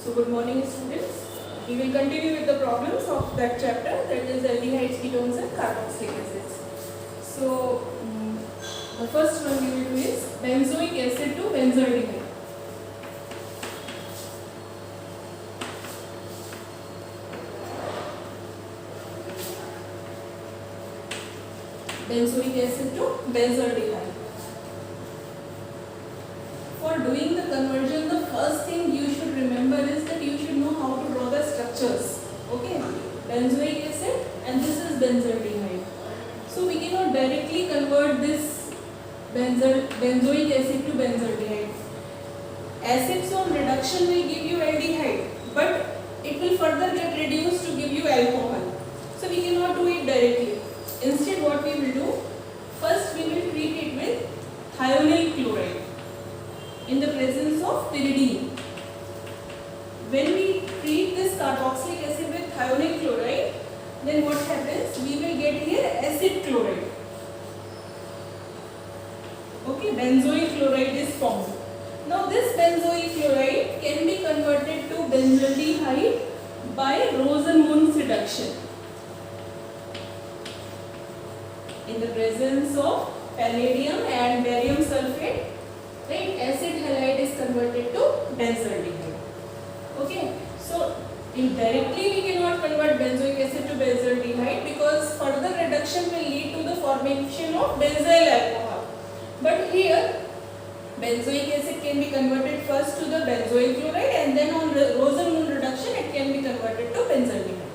So good morning students. We will continue with the problems of that chapter, that is aldehydes, ketones and carboxylic acids. So the first one we will do is benzoic acid to benzaldehyde. Benzoic acid to benzaldehyde. For doing the conversion, the first thing you should remember is that you should know how to draw the structures. Okay, benzoic acid and this is benzaldehyde. So we cannot directly convert this benzoic acid to benzaldehyde. Acids on reduction will give you aldehyde, but it will further get reduced to give you alcohol. So we cannot do it directly. Instead, what we will do, first we will treat it with thionyl chloride in the presence of pyridine. When we treat this carboxylic acid with thionyl chloride, then what happens? We will get here acid chloride. Okay, benzoic chloride is formed. Now this benzoic chloride can be converted to benzaldehyde by Rosenmund's reduction. In the presence of palladium and barium sulfate, right, acid halide is converted to benzaldehyde. Okay, so indirectly we cannot convert benzoic acid to benzaldehyde because further reduction will lead to the formation of benzyl alcohol. But here benzoic acid can be converted first to the benzoyl chloride and then on Rosenmund reduction it can be converted to benzaldehyde.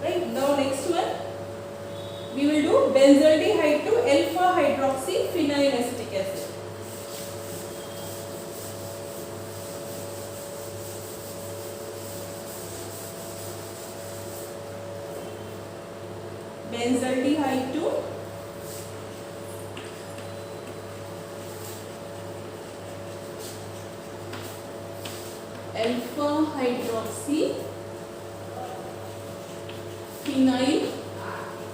Right, now next one we will do benzaldehyde to alpha hydroxy phenyl acetic acid. Benzaldehyde to alpha hydroxy phenyl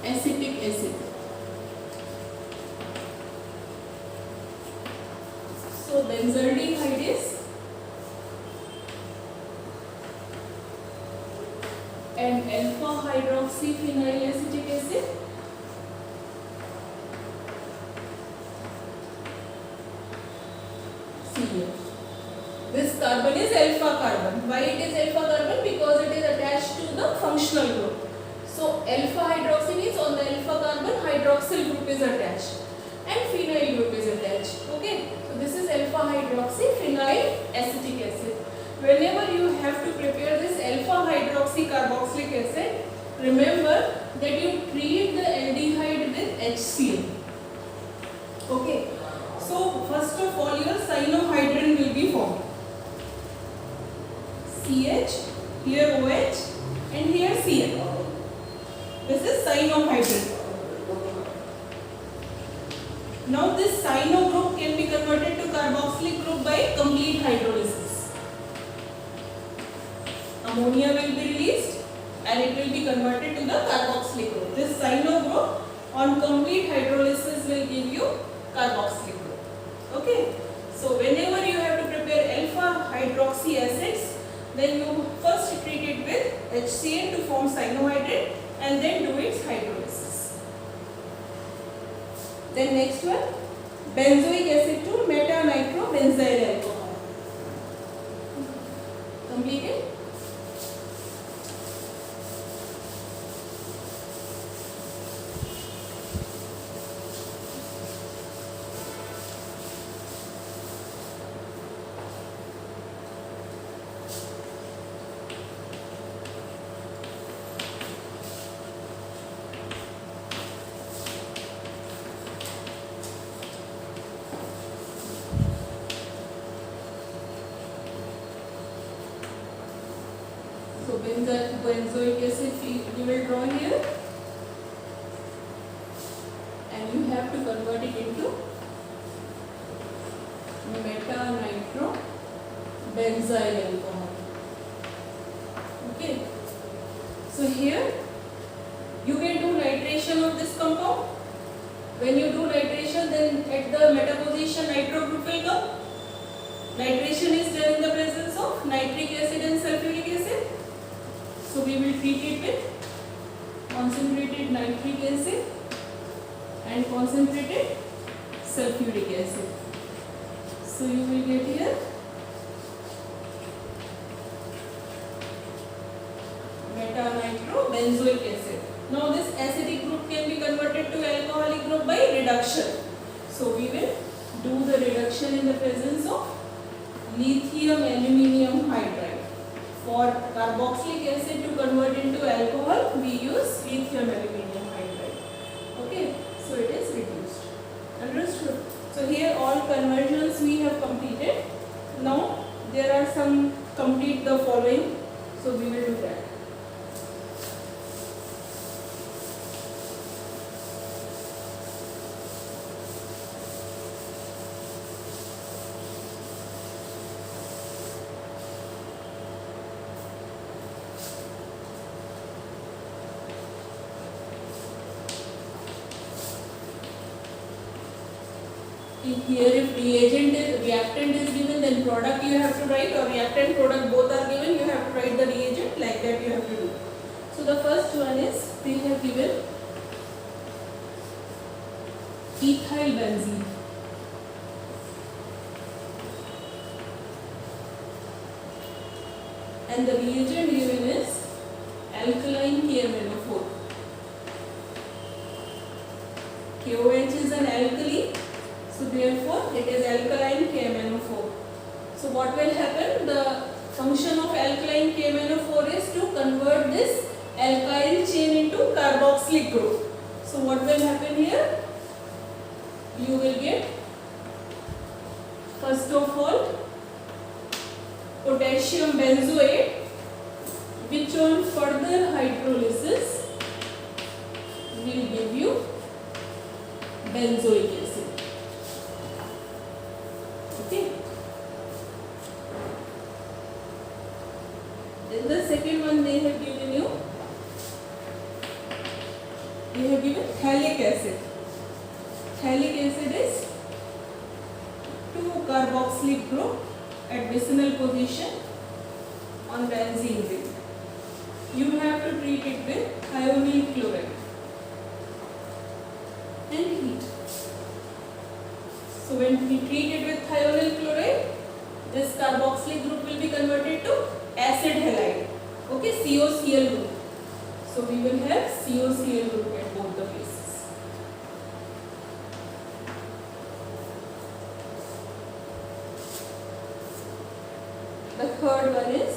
acetic acid. So benzaldehyde is an alpha hydroxy phenyl acetic acid Cl. This carbon is alpha carbon. Why it is alpha carbon? Because it is attached to the functional group. So alpha hydroxy means on the alpha carbon hydroxyl group is attached and phenyl group is attached. Okay, so this is alpha hydroxy phenyl acetic acid. Whenever you have to prepare this alpha hydroxy carboxylic acid, remember that you treat the aldehyde with HCl. Okay, so first of all your cyanohydrin will be formed. CH, here OH and here Cl. This is cyanohydrin. Now this cyano group can be converted to carboxylic group by complete hydrolysis. Ammonia will be released and it will be converted to the carboxylic group. This cyano group on complete hydrolysis will give you carboxylic group. Okay. So whenever you have to prepare alpha hydroxy acids, then you first treat it with HCl to form cyanohydrin and then do its hydrolysis. Then next one, benzoic acid to meta-nitrobenzyl alcohol. Completed? So benzoic acid you will draw here and you have to convert it into meta-nitrobenzyl alcohol. Okay. So here you can do nitration of this compound. When you do nitration, then at the meta position nitro group will come. Nitration is done in the presence of nitrogen nitric acid and concentrated sulfuric acid. So you will get here meta-nitrobenzoic acid. Now this acidic group can be converted to alcoholic group by reduction. So we will do the reduction in the presence of lithium aluminium hydride. For carboxylic acid to convert into alcohol, we use lithium aluminium hydride. Okay, so it is reduced. Understood? So here all conversions we have completed. Now there are some complete the following. So we will do that. Here if reactant is given, then product you have to write, or reactant product both are given, you have to write the reagent, like that you have to do. So the first one is, they have given ethyl benzene. And the reagent given is alkaline KMnO4. KOH is an alkali. So therefore it is alkaline KMnO4. So what will happen? The function of alkaline KMnO4 is to convert this alkyl chain into carboxylic group. So what will happen here? You will get, first of all, potassium benzoate, which on further hydrolysis will give you benzoic acid. Okay. Then the second one they have given you, they have given phthalic acid. Phthalic acid is 2-carboxylic group at vicinal position on benzene ring. You have to treat it with thionyl chloride and heat. So when we treat it with thionyl chloride, this carboxylic group will be converted to acid halide. Okay, COCl group. So we will have COCl group at both the places. The third one is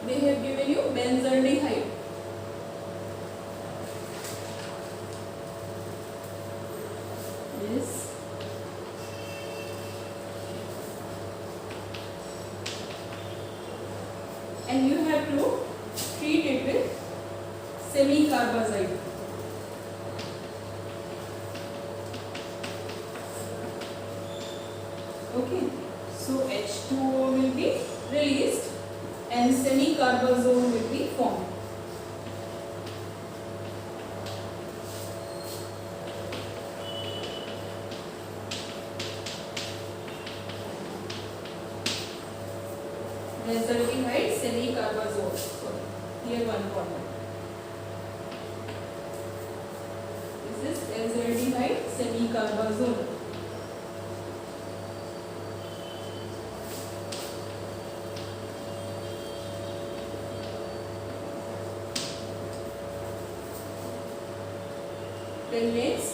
they have given you benzaldehyde. Yes. And you have to treat it with semi-carbazide. Okay, so H2O will be released and semi-carbazole will be formed. Benzaldehyde, semi-carbazole. So here one corner. This is benzaldehyde, semi-carbazole. Then next,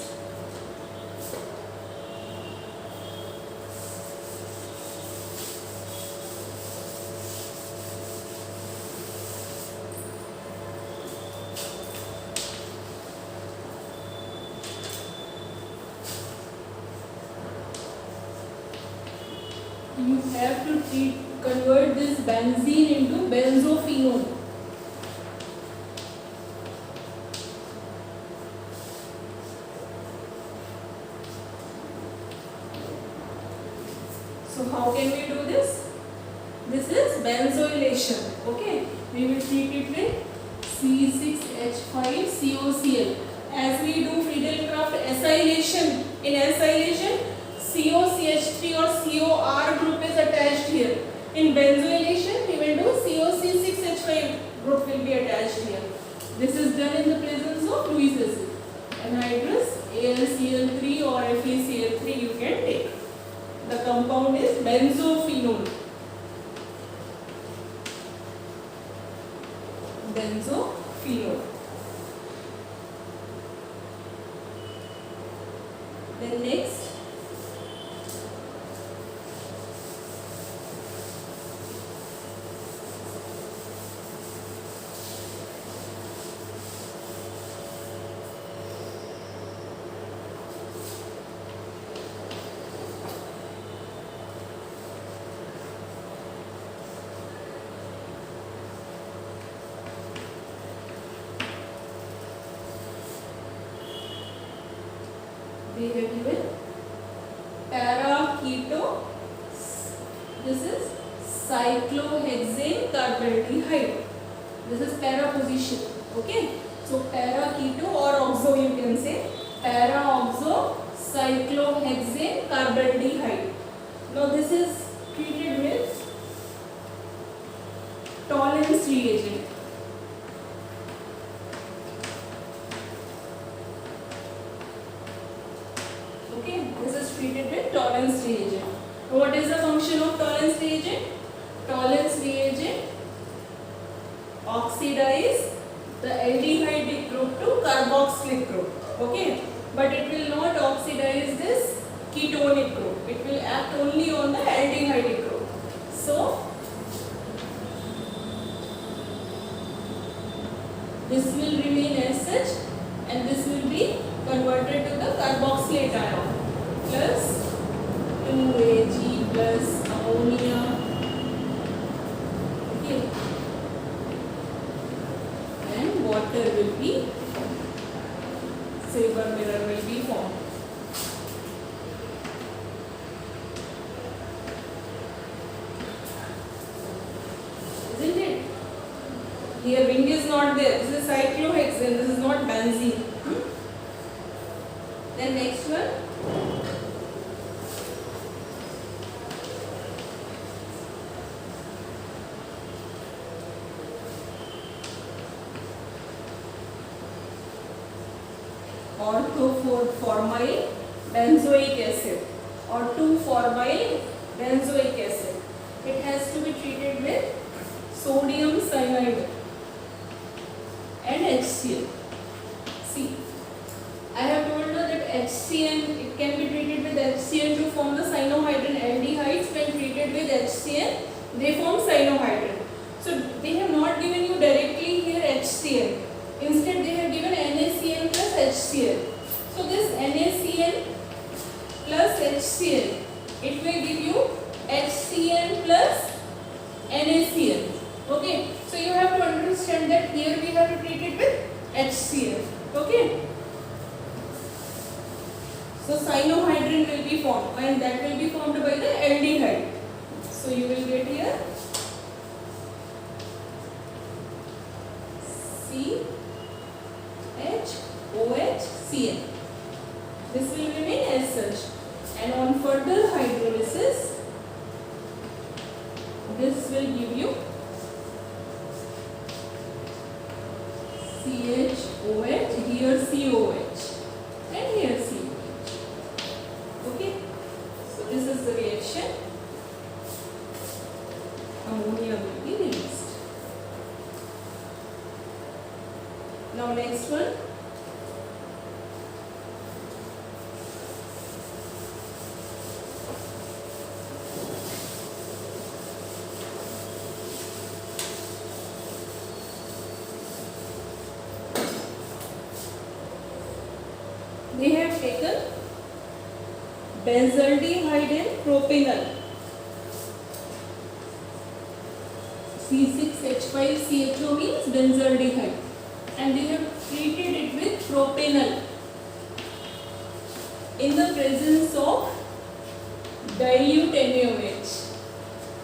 you have to convert this benzene into benzophenone. So how can we do this? This is benzoylation. Okay, we will treat it with C6H5COCl. As we do Friedel-Crafts acylation, in acylation COCH3 or COR group is attached here. In benzoylation we will do COC6H5 C2H5 group will be attached here. This is done in the presence of Lewis acid. Anhydrous AlCl3 or FeCl3 you can take. The compound is benzophenol. Benzophenol. Then next, they have given para-keto, this is cyclohexane carbaldehyde. This is para position. Okay. So para-keto or oxo you can say. Para-oxo cyclohexane carbaldehyde. Now this is treated with Tollens reagent. Okay, this is treated with Tollens reagent. What is the function of Tollens reagent? Tollens reagent oxidize the aldehyde group to carboxylic group. Okay, but it will not oxidize this ketonic group. It will act only on the aldehyde group. So this will remain as such, and this will be converted to the carboxylate ion plus 2Ag plus ammonia. Okay, and water will be, silver mirror will be formed. Isn't it? Here ring is not there. This is cyclohexane. This is not benzene. Then next one. Orthoformyl benzoic acid or 2-formyl benzoic acid. It has to be treated with sodium cyanide and HCl. See, I have told you that HCl, it can be treated with HCl to form the cyanohydrin aldehydes. When treated with HCl, they form cyanohydrin. So they have not given you directly here HCl. Instead, they have given NaCl plus HCl. So this NaCl plus HCl, it will give you HCl plus NaCl. Okay, so you have to understand that here we have to treat it with HCl. Okay, so cyanohydrin will be formed, and that will be formed by the aldehyde. So you will get here CHOHCl. This will remain as such, and on further hydrolysis, this will give you CHOH, here COH, and here COH. Okay, so this is the reaction. Ammonia will be released. Now next one. They have taken benzaldehyde and propanol. C6H5CHO means benzaldehyde, and they have treated it with propanol in the presence of dilute NaOH.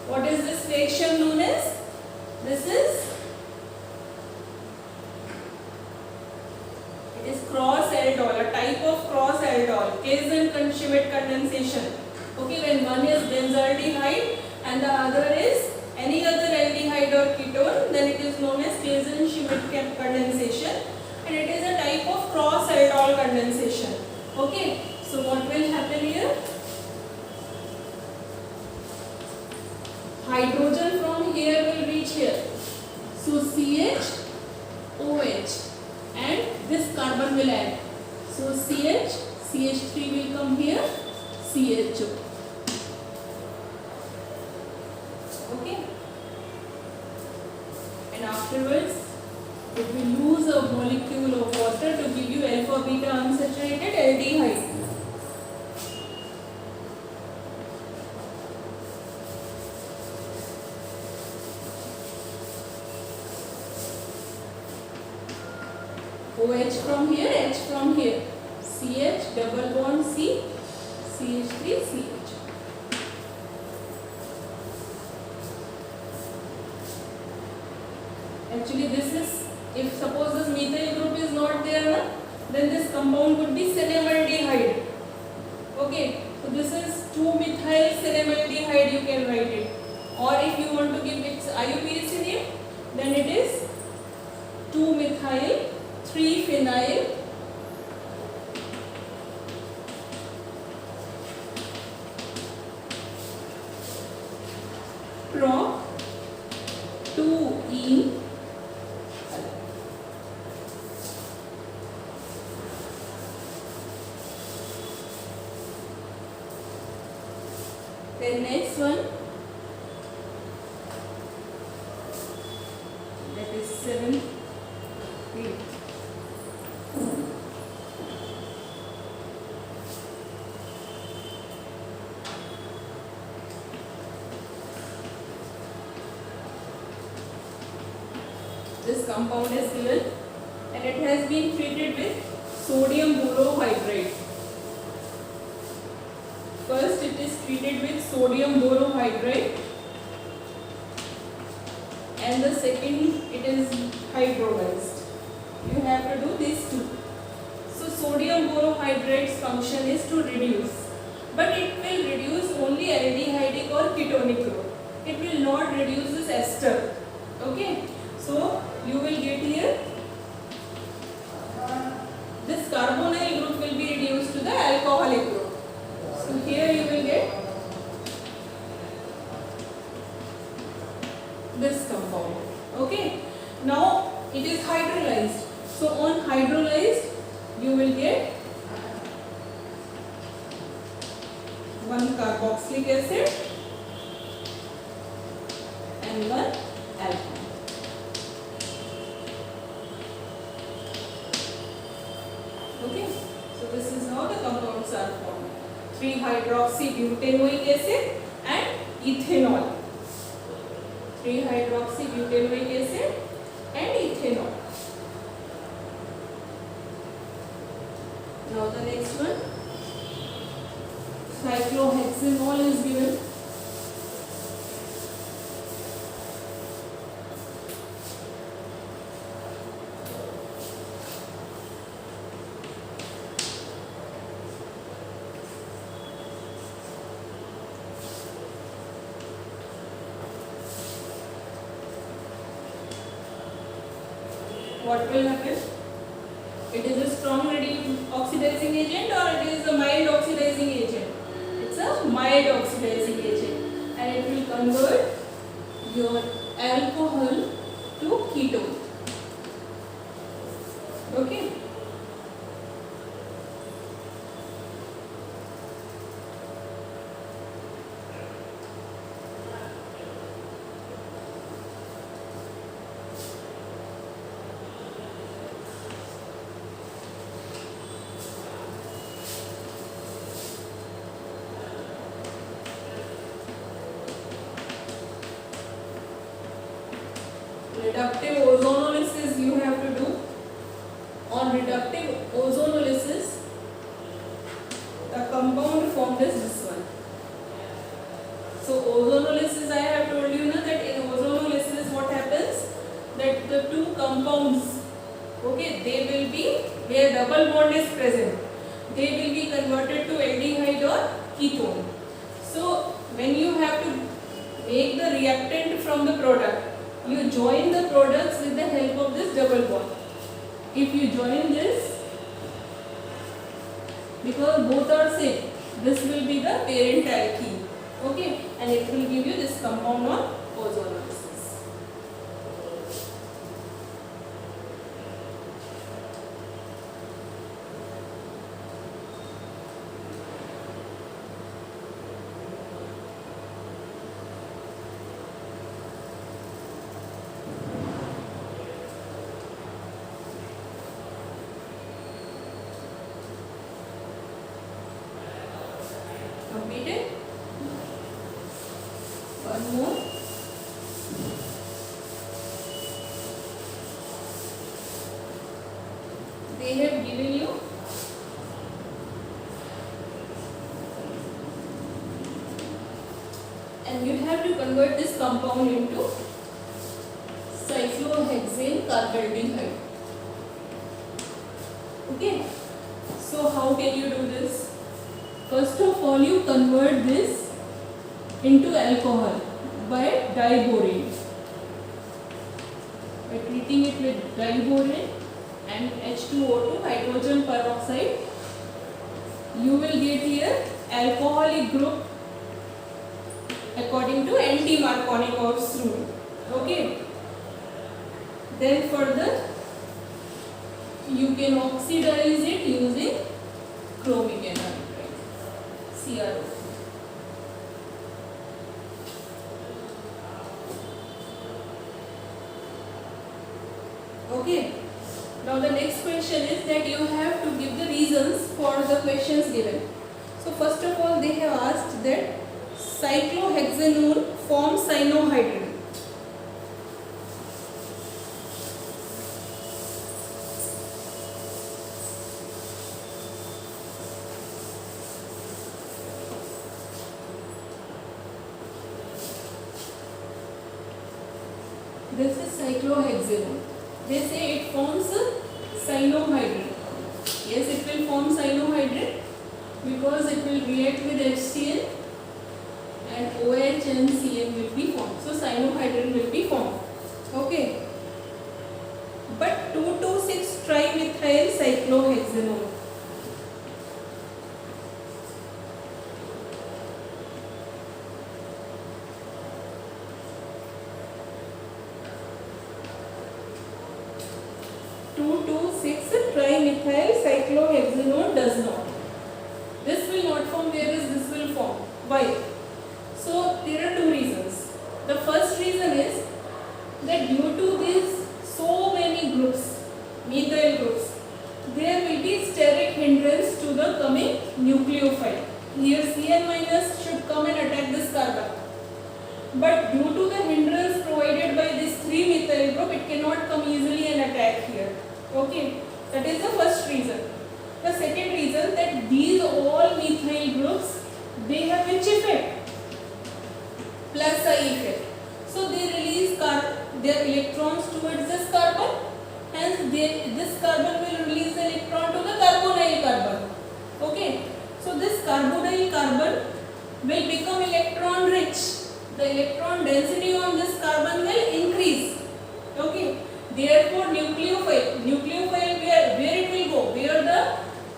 What is this reaction known as? This is, it is cross aldol, a type of cross aldol, Claisen-Schmidt condensation. Okay, when one is benzaldehyde and the other is any other aldehyde or ketone, then it is known as Claisen-Schmidt condensation, and it is a type of cross aldol condensation. Okay, so what will happen here? Hydrogen from here will reach here. So CH, OH, and this carbon will add. So CH, CH3 will come here, CHO. Okay. And afterwards, it will use a molecule of water to give you alpha beta unsaturated aldehyde. OH from here, H from here. CH, double bond C, CH3, CH. Actually, this is, if suppose this methyl group is not there, then this compound would be cenemaldehyde. Okay, so this is 2-methyl cenemaldehyde, you can write it. Or if you want to give its IUPAC name, then it is 2-methyl 3-phenyl prop 2-ene. Then next one, that is 7. This compound is given and it has been treated with sodium borohydride. First it is treated with sodium borohydride and the second it is hydrolyzed. You have to do these two. So sodium borohydride's function is to reduce, but it will reduce only aldehydic or ketonic group. It will not reduce this ester. Okay, so you will get here this carbonyl group will be reduced to the alcoholic group. So here you will get this compound. Okay, now it is hydrolyzed. So on hydrolyzed you will get one carboxylic acid and one alcohol. Okay, so this is how the compounds are formed. 3-hydroxybutanoic acid and ethanol. 3-hydroxybutanoic acid and ethanol. Now the next one, cyclohexanol is given. What will happen? It is a strong oxidizing agent or it is a mild oxidizing agent? It's a mild oxidizing agent and it will convert your alcohol to ketone. Okay. Reductive ozonolysis you have to do. On reductive ozonolysis, the compound formed is this one. So ozonolysis, I have told you now that in ozonolysis what happens, that the two compounds, okay, they will be, where double bond is present, they will be converted to aldehyde or ketone. So when you have to make the reactant from the product. You join the products with the help of this double bond. If you join this, because both are same, this will be the parent alkene. Okay, and it will give you this compound on ozonolysis. Completed? One more. They have given you and you have to convert this compound into cyclohexane carbaldehyde. Okay, so how can you do this? First of all, you convert this into alcohol by diborane. By treating it with diborane and H2O2 hydrogen peroxide, you will get here alcoholic group according to Anti-Markovnikov's rule. Okay. Then further, you can oxidize it using chromic anhydride, CRO. Okay. Now the next question is that you have to give the reasons for the questions given. So first of all, they have asked that cyclohexanone forms cyanohydrin. This is cyclohexanone. They say it forms cyanohydrin. Yes, it will form cyanohydrin because it will react with HCl and OH and Cn will be formed. So cyanohydrin will be formed. Okay. But 2,2,6 trimethyl cyclohexanone. Trimethyl cyclohexanone does not. This will not form, whereas this will form. Why? So there are two reasons. The first reason is that due to these so many groups, methyl groups, there will be steric hindrance to the coming nucleophile. Here Cn- should come and attack this carbon. But due to the hindrance provided by this 3-methyl group, it cannot come easily and attack here. Okay. That is the first reason. The second reason that these all methyl groups, they have which effect? Plus I effect. So they release their electrons towards this carbon. Hence this carbon will release the electron to the carbonyl carbon. Okay. So this carbonyl carbon will become electron rich. The electron density on this carbon will increase. Okay. Therefore, nucleophile where it will go? Where the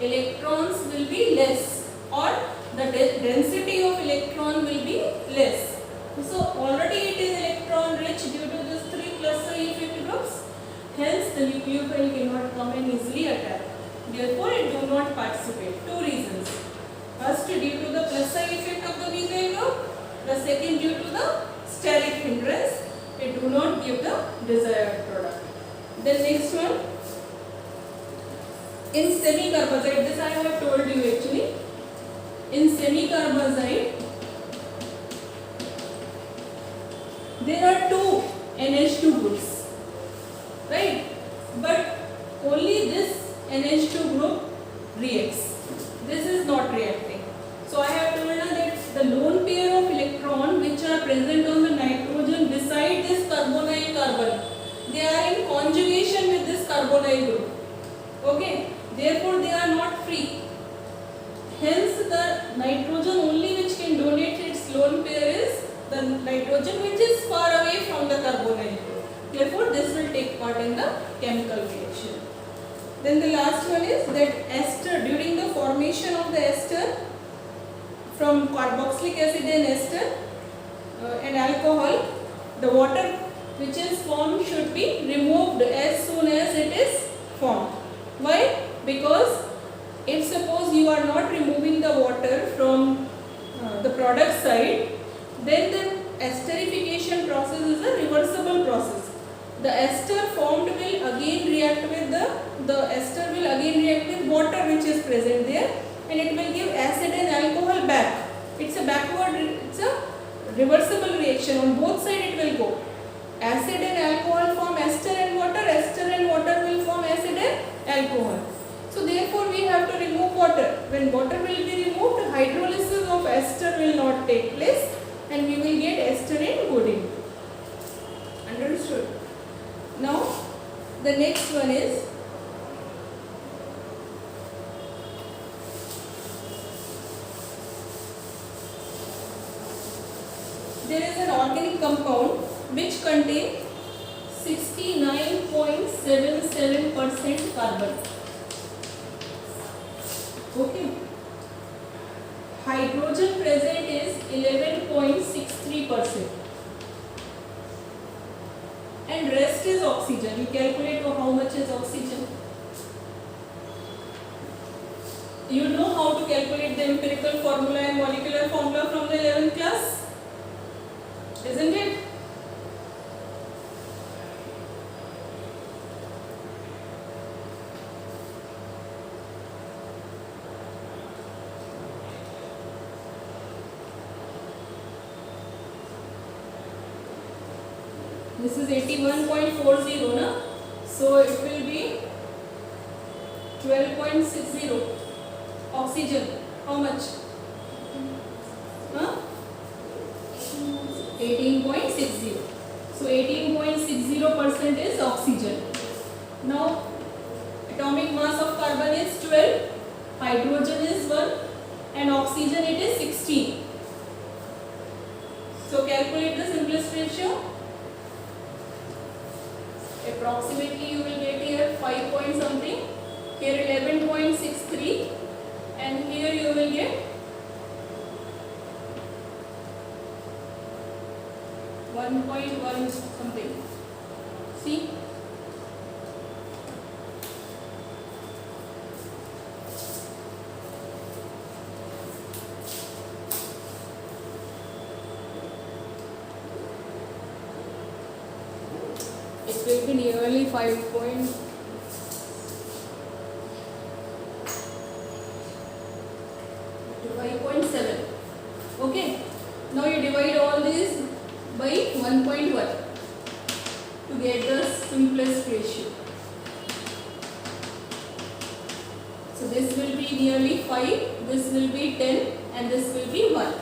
electrons will be less or the density of electron will be less. So already it is electron rich due to this 3 plus I effect groups. Hence the nucleophile cannot come and easily attack. Therefore, it do not participate. Two reasons. First, due to the plus I effect of the methyl group. The second, due to the steric hindrance. It do not give the desired product. The next one, in semicarbazide, this I have told you actually. In semicarbazide, there are two NH2 groups, right? But only this NH2 group reacts. This is not reacting. So I have told you that the lone pair of electron which are present on the nitrogen beside this carbonyl carbon, they are in conjugation with this carbonyl group. Okay. Therefore, they are not free. Hence, the nitrogen only which can donate its lone pair is the nitrogen which is far away from the carbonyl group. Therefore, this will take part in the chemical reaction. Then the last one is that ester, during the formation of the ester from carboxylic acid and ester and alcohol, the water which is formed should be removed as soon as it is formed. Why? Because if suppose you are not removing the water from the product side, then the esterification process is a reversible process. The ester formed will again react with the ester will again react with water which is present there, and it will give acid and alcohol back. It's a reversible reaction. On both sides it will go. Acid and alcohol form ester and water will form acid and alcohol. So therefore we have to remove water. When water will be removed, hydrolysis of ester will not take place and we will get ester in good. Understood? Now the next one is there is an organic compound which contains 69.77% carbon. Okay. Hydrogen present is 11.63%. And rest is oxygen. You calculate how much is oxygen. You know how to calculate the empirical formula and molecular formula from the 11th class? Isn't it? This is 81.40, na? So it will be 12.60. Oxygen, how much? Huh? 18.60. So 18.60% is oxygen. Now atomic mass of carbon is 12, hydrogen is 1 and oxygen it is 16. So calculate the simplest ratio. Approximately you will get here 5 point something, here 11.63 and here you will get 1.1 something. See? It will be nearly 5.7. Okay. Now you divide all these by 1.1 to get the simplest ratio. So this will be nearly 5, this will be 10 and this will be 1.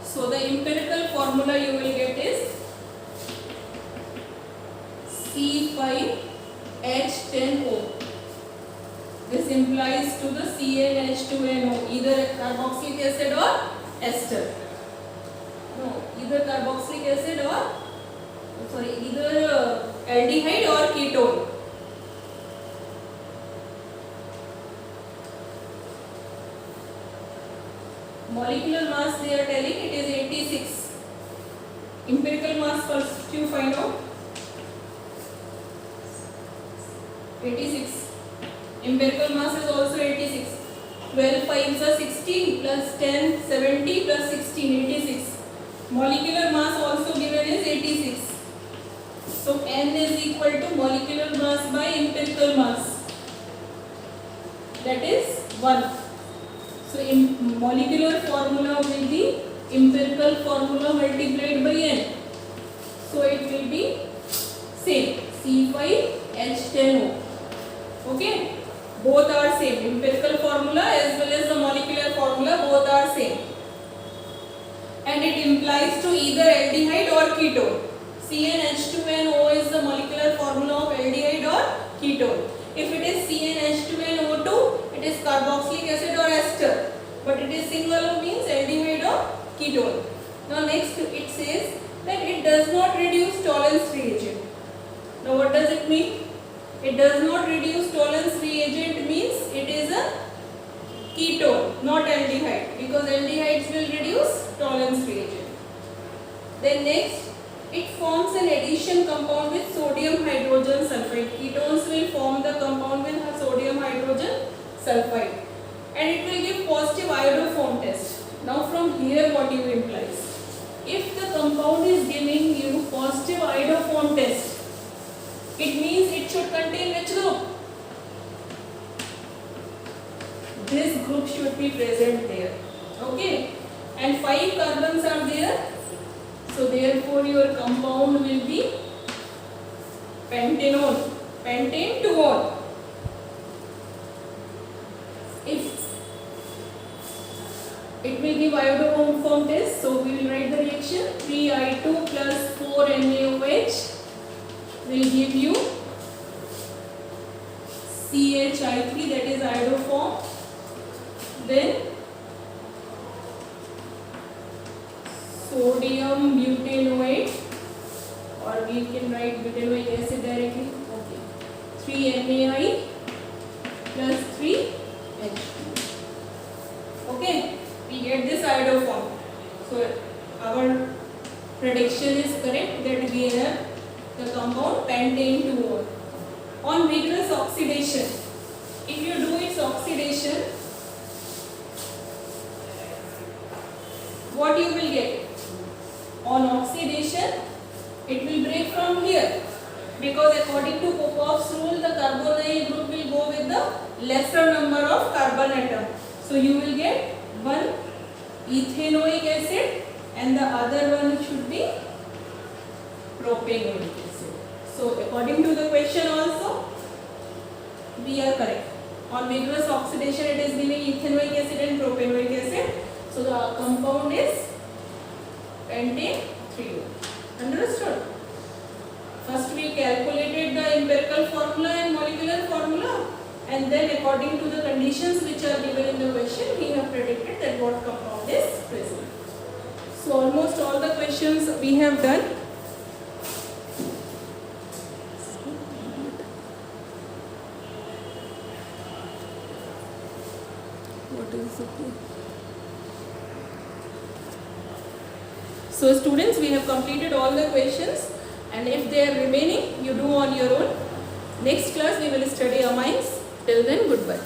So the empirical formula you will get is C5H10O. This implies to the CnH2nO, either carboxylic acid or ester. No, either carboxylic acid or either aldehyde or ketone. Molecular mass they are telling it is 86. Empirical mass first you find out. 86. Empirical mass is also 86. 12 5s are 16 plus 10 70 plus 16 86. Molecular mass also given is 86. So N is equal to molecular mass by empirical mass. That is 1. So in molecular formula will be empirical formula multiplied by N. So it will be same C5H10O. Okay, both are same. Empirical formula as well as the molecular formula both are same. And it implies to either aldehyde or ketone. CnH2nO is the molecular formula of aldehyde or ketone. If it is CnH2nO2, it is carboxylic acid or ester. But it is single means aldehyde or ketone. Now next it says that it does not reduce tolerance reagent. Now what does it mean? It does not reduce tolerance reagent means it is a ketone, not aldehyde, because aldehydes will reduce tolerance reagent. Then next, it forms an addition compound with sodium hydrogen sulfide. Ketones will form the compound with sodium hydrogen sulfide, and it will give positive iodoform test. Now from here what you implies? If the compound is giving you positive iodoform test, it means it should contain which group? This group should be present there. Okay, and 5 carbons are there. So therefore your compound will be pentanone, pentane 2-ol. If it will give iodoform test, so we will write the reaction. 3I2 plus 4NaOH will give you CHI3, that is iodoform. Then sodium butanoate, or we can write butanoic acid directly. Okay, 3NaI plus 3H2. Okay, we get this iodoform. So our prediction is correct that we have the compound pentane 2-ol. On vigorous oxidation, if you do its oxidation, what you will get? On oxidation, it will break from here, because according to Popov's rule, the carbonyl group will go with the lesser number of carbon atom. So you will get one ethanoic acid and the other one should be propanoic acid. So according to the question also, we are correct. On vigorous oxidation, it is giving ethanoic acid and propanoic acid. So the compound is pentane 3-ol. Understood? First we calculated the empirical formula and molecular formula, and then according to the conditions which are given in the question, we have predicted that what compound is present. So almost all the questions we have done. What is it? So students, we have completed all the questions, and if they are remaining, you do on your own. Next class we will study amines. Till then, goodbye.